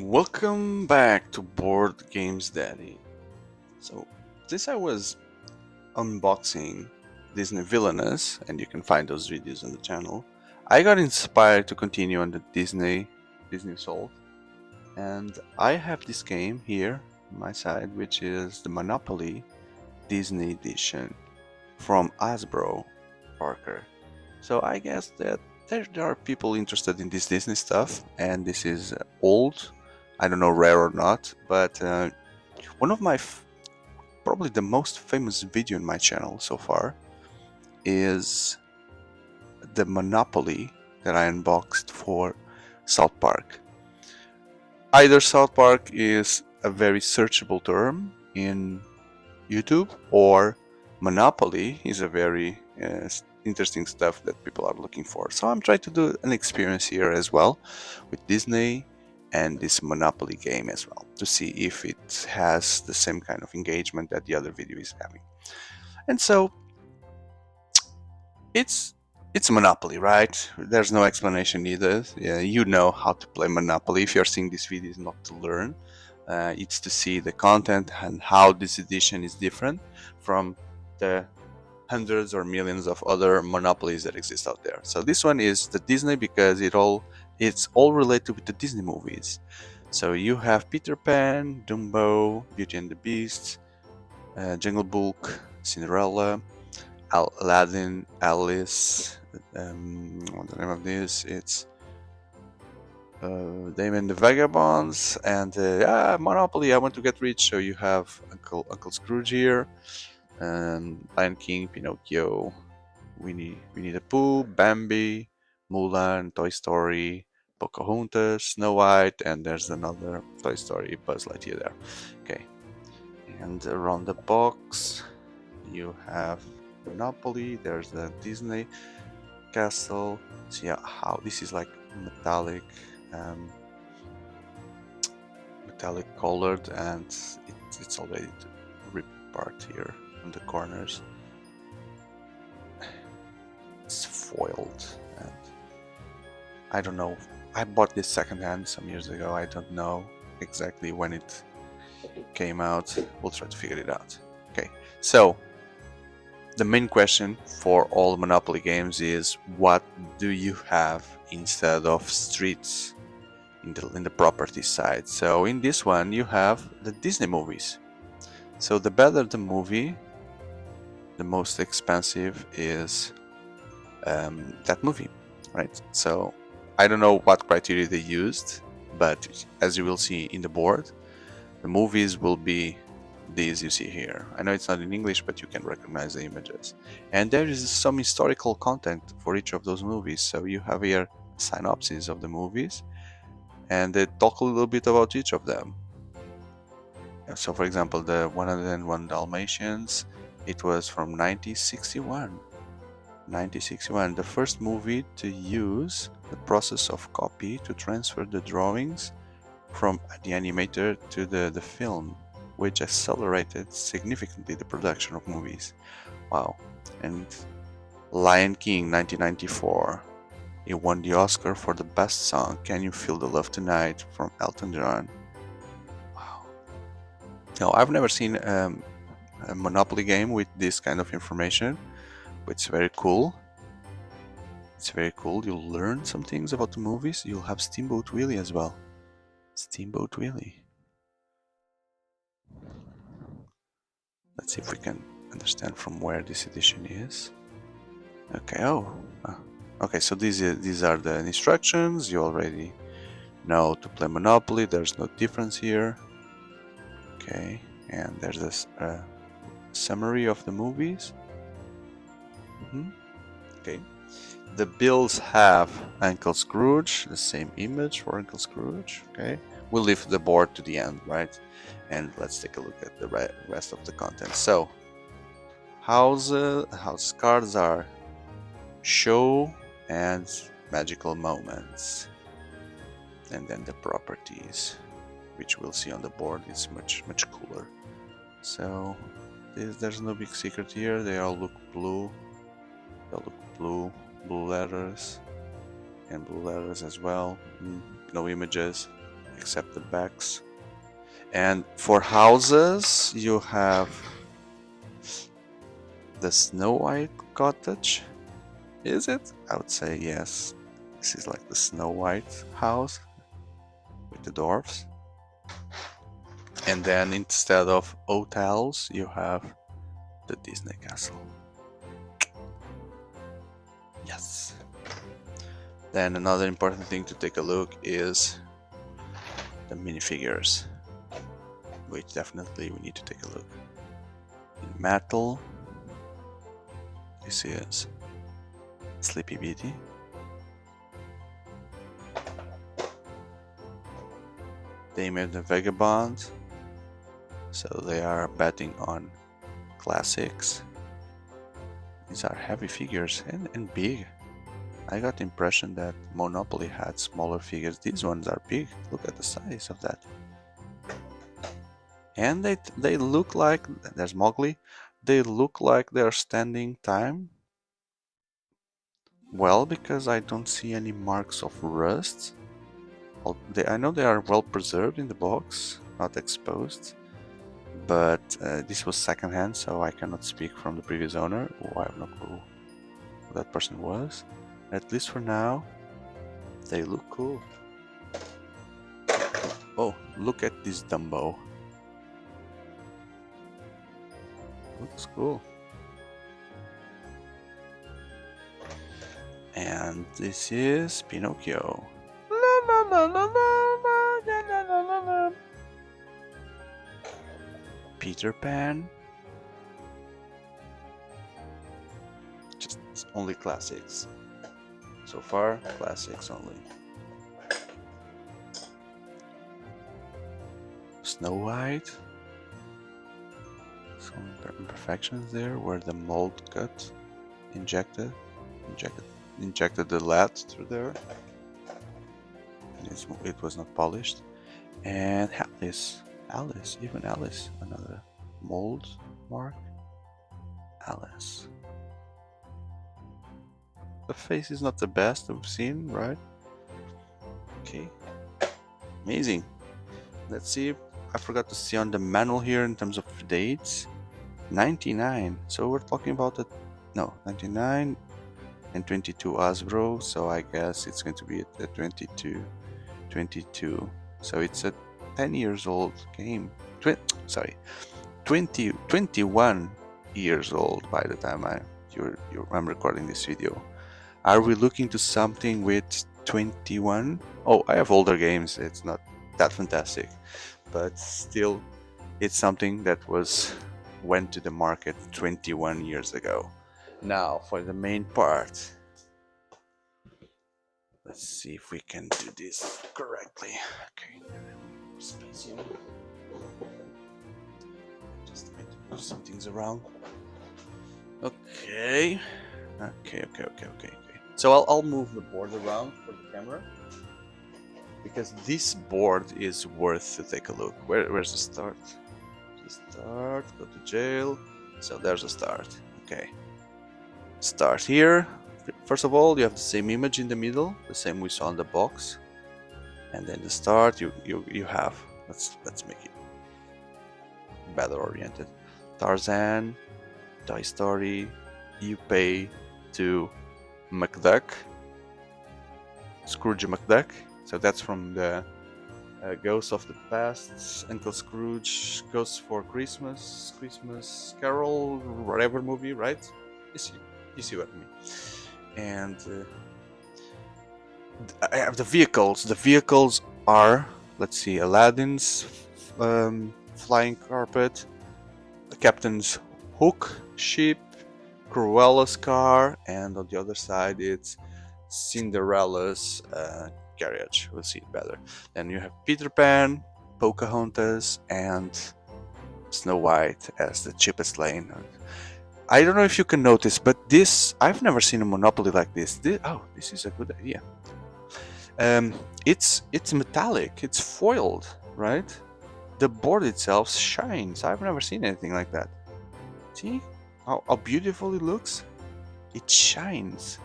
Welcome back to Board Games Daddy. So, this I was unboxing Disney Villainous, and you can find those videos on the channel. I got inspired to continue on the Disney Soul, and I have this game here on my side, which is the Monopoly Disney Edition from Hasbro Parker. So I guess that there are people interested in this Disney stuff, and this is old. I don't know, rare or not, but one of my probably the most famous video in my channel so far is the Monopoly that I unboxed for South Park. Either South Park is a very searchable term in YouTube, or Monopoly is a very interesting stuff that people are looking for. So I'm trying to do an experience here as well with Disney and this Monopoly game as well, to see if it has the same kind of engagement that the other video is having. And so it's Monopoly, right? There's no explanation needed. You know how to play Monopoly. If you're seeing this video, it's not to learn. It's to see the content and how this edition is different from the hundreds or millions of other monopolies that exist out there. So this one is the Disney because it's all related with the Disney movies. So you have Peter Pan, Dumbo, Beauty and the Beast, Jungle Book, Cinderella, Aladdin, Alice. What's the name of this? It's Damon the Vagabonds, and Monopoly. I want to get rich. So you have Uncle Scrooge here, Lion King, Pinocchio, Winnie the Pooh, Bambi, Mulan, Toy Story, Pocahontas, Snow White, and there's another Toy Story, Buzz Lightyear there. Okay, and around the box you have Monopoly. There's the Disney castle. See how this is like metallic colored, and it's already ripped apart here on the corners. It's foiled, and I don't know. I bought this secondhand some years ago. I don't know exactly when it came out. We'll try to figure it out. Okay, so the main question for all Monopoly games is, what do you have instead of streets in the property side? So in this one you have the Disney movies. So the better the movie, the most expensive is that movie, right? So I don't know what criteria they used, but as you will see in the board, the movies will be these you see here. I know it's not in English, but you can recognize the images. And there is some historical content for each of those movies. So you have here synopses of the movies, and they talk a little bit about each of them. So for example, the 101 Dalmatians, it was from 1961. 1961, the first movie to use the process of copy to transfer the drawings from the animator to the film, which accelerated significantly the production of movies. Wow. And Lion King, 1994, he won the Oscar for the best song, Can You Feel the Love Tonight, from Elton John. Wow. Now, I've never seen a Monopoly game with this kind of information, but it's very cool. It's very cool. You'll learn some things about the movies. You'll have Steamboat Willie as well. Steamboat Willie. Let's see if we can understand from where this edition is. Okay, okay, so these are the instructions. You already know to play Monopoly. There's no difference here. Okay, and there's this summary of the movies. Okay, the bills have Uncle Scrooge, the same image for Uncle Scrooge. Okay, we'll leave the board to the end, right? And let's take a look at the rest of the content. So, house cards are show and magical moments, and then the properties, which we'll see on the board, is much cooler. So there's no big secret here. They all look blue. Blue letters, and blue letters as well. No images. except the backs. And for houses, you have the Snow White cottage. Is it? I would say yes. This is like the Snow White house with the dwarfs. And then instead of hotels, you have the Disney castle. Yes. Then another important thing to take a look is the minifigures, which definitely we need to take a look. In metal, this is Sleepy Beauty. They made the Vagabond, so they are betting on classics. These are heavy figures and big. I got the impression that Monopoly had smaller figures. These ones are big. Look at the size of that. And they look like, there's Mowgli, they look like they're standing time. Well, because I don't see any marks of rust. I know they are well preserved in the box, not exposed. But this was secondhand, so I cannot speak from the previous owner. I have no clue who that person was. At least for now, they look cool. Oh, look at this Dumbo. Looks cool. And this is Pinocchio. Peter Pan. Just only classics. So far, classics only. Snow White. Some imperfections there where the mold cut injected the lead through there. It was not polished. And Alice, another mold mark. Alice. The face is not the best we've seen, right? Okay. Amazing. Let's see. I forgot to see on the manual here in terms of dates. 99. So we're talking about 99 and 22 Hasbro. So I guess it's going to be a 22. So it's a 10 years old game. 21 years old by the time I'm recording this video. Are we looking to something with 21? Oh, I have older games. It's not that fantastic, but still, it's something that went to the market 21 years ago. Now for the main part. Let's see if we can do this correctly. Okay, space here. Just going to move some things around. Okay. So I'll move the board around for the camera because this board is worth to take a look. Where's the start? Go to jail. So there's a start. Okay. Start here. First of all, you have the same image in the middle, the same we saw in the box, and then the start you have. Let's make it better oriented. Tarzan, Toy Story, you pay to McDuck, Scrooge McDuck. So that's from the Ghost of the Past, Uncle Scrooge, Ghost for Christmas Carol, whatever movie, right? You see what I mean. And I have the vehicles. The vehicles are, let's see, Aladdin's flying carpet, the captain's hook ship, Cruella's car, and on the other side it's Cinderella's carriage. We'll see it better. Then you have Peter Pan, Pocahontas, and Snow White as the cheapest lane. I don't know if you can notice, but I've never seen a Monopoly like this. This is a good idea. It's metallic. It's foiled, right? The board itself shines. I've never seen anything like that. See how beautiful it looks? It shines.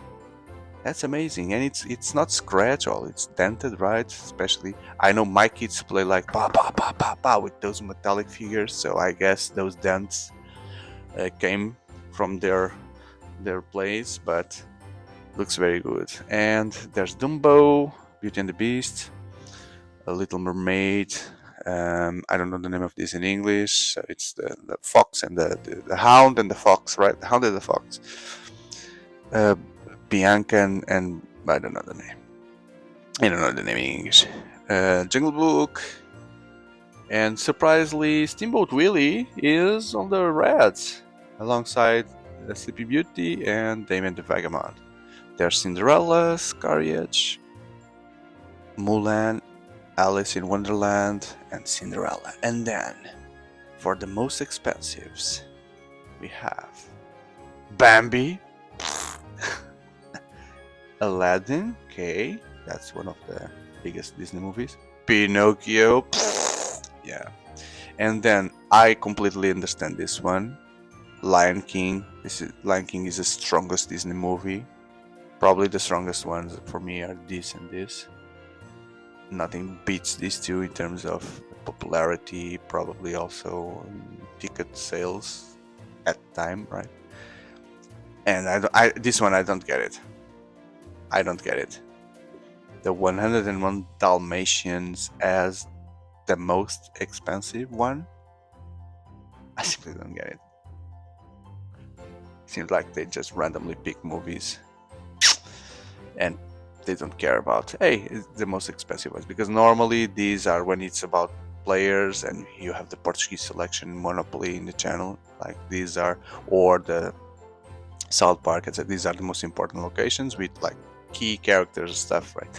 That's amazing, and it's not scratch all. It's dented, right? Especially, I know my kids play like pa pa pa pa pa with those metallic figures, so I guess those dents came from their plays, but looks very good. And there's Dumbo, Beauty and the Beast, A Little Mermaid. I don't know the name of this in English. So it's the fox and the hound and the fox, right? The hound and the fox. Bianca and I don't know the name. I don't know the name in English. Jungle Book. And surprisingly, Steamboat Willie is on the reds alongside Sleepy Beauty and Damien the Vagabond. There's Cinderella, Carriage, Mulan, Alice in Wonderland, and Cinderella. And then, for the most expensives, we have Bambi, Aladdin, okay, that's one of the biggest Disney movies. Pinocchio, yeah. And then I completely understand this one. Lion King. Lion King is the strongest Disney movie. Probably the strongest ones for me are this and this. Nothing beats these two in terms of popularity, probably also ticket sales at the time, right? And this one I don't get it. I don't get it. The 101 Dalmatians as the most expensive one? I simply don't get it. Seems like they just randomly pick movies and they don't care about, hey, it's the most expensive ones, because normally these are when it's about players and you have the Portuguese selection Monopoly in the channel, like these are, or the South Park, etc. These are the most important locations with like key characters and stuff, right?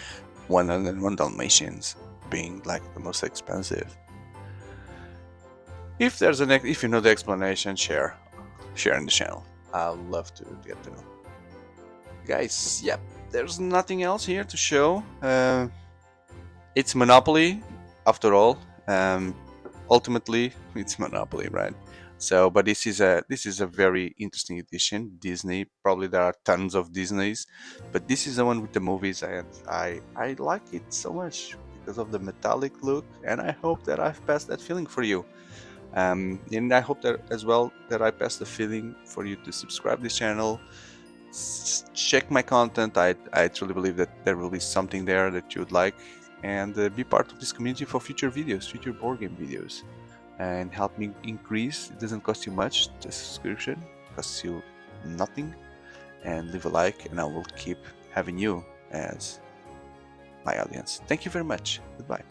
101 Dalmatians being like the most expensive. If there's if you know the explanation, share in the channel. I'd love to get to know. Guys, yep, there's nothing else here to show. It's Monopoly, after all. Ultimately, it's Monopoly, right? So, but this is a very interesting edition. Disney, probably there are tons of Disneys, but this is the one with the movies, and I like it so much because of the metallic look, and I hope that I've passed that feeling for you. And I hope that as well that I pass the feeling for you to subscribe this channel, check my content. I truly believe that there will be something there that you would like, and be part of this community for future videos, future board game videos, and help me increase. It doesn't cost you much, the subscription costs you nothing, and leave a like, and I will keep having you as my audience. Thank you very much. Goodbye.